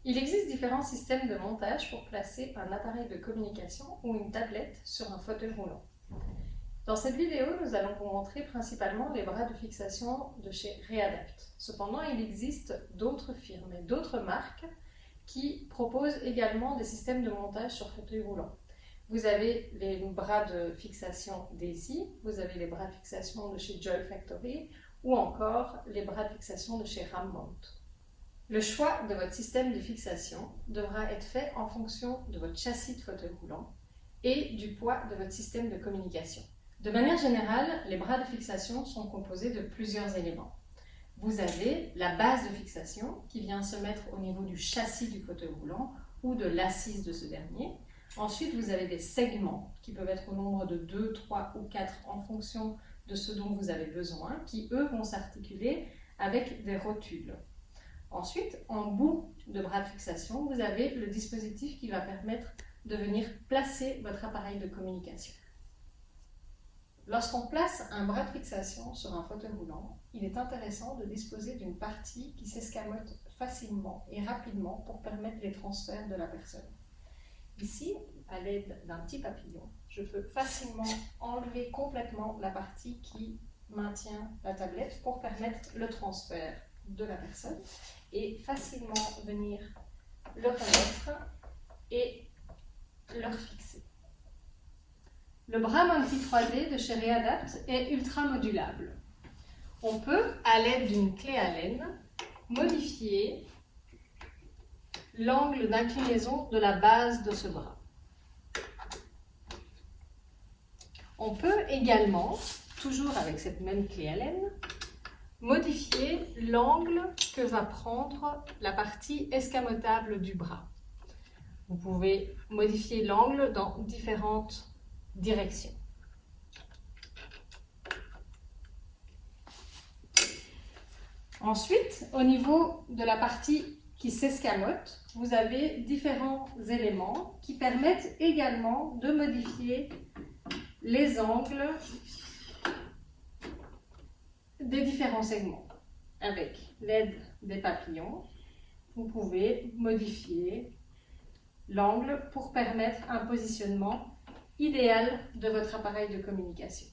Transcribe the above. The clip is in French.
Il existe différents systèmes de montage pour placer un appareil de communication ou une tablette sur un fauteuil roulant. Dans cette vidéo, nous allons vous montrer principalement les bras de fixation de chez Readapt. Cependant, il existe d'autres firmes et d'autres marques qui proposent également des systèmes de montage sur fauteuil roulant. Vous avez les bras de fixation Daisy, vous avez les bras de fixation de chez Joy Factory ou encore les bras de fixation de chez Rammount. Le choix de votre système de fixation devra être fait en fonction de votre châssis de fauteuil roulant et du poids de votre système de communication. De manière générale, les bras de fixation sont composés de plusieurs éléments. Vous avez la base de fixation qui vient se mettre au niveau du châssis du fauteuil roulant ou de l'assise de ce dernier. Ensuite, vous avez des segments qui peuvent être au nombre de 2, 3 ou 4 en fonction de ce dont vous avez besoin, qui eux vont s'articuler avec des rotules. Ensuite, en bout de bras de fixation, vous avez le dispositif qui va permettre de venir placer votre appareil de communication. Lorsqu'on place un bras de fixation sur un fauteuil roulant, il est intéressant de disposer d'une partie qui s'escamote facilement et rapidement pour permettre les transferts de la personne. Ici, à l'aide d'un petit papillon, je peux facilement enlever complètement la partie qui maintient la tablette pour permettre le transfert de la personne et facilement venir le remettre et le refixer. Le bras Menti 3D de chez Readapt est ultra modulable. On peut, à l'aide d'une clé Allen, modifier l'angle d'inclinaison de la base de ce bras. On peut également, toujours avec cette même clé Allen, modifier l'angle que va prendre la partie escamotable du bras. Vous pouvez modifier l'angle dans différentes directions. Ensuite, au niveau de la partie qui s'escamote, vous avez différents éléments qui permettent également de modifier les angles des différents segments. Avec l'aide des papillons, vous pouvez modifier l'angle pour permettre un positionnement idéal de votre appareil de communication.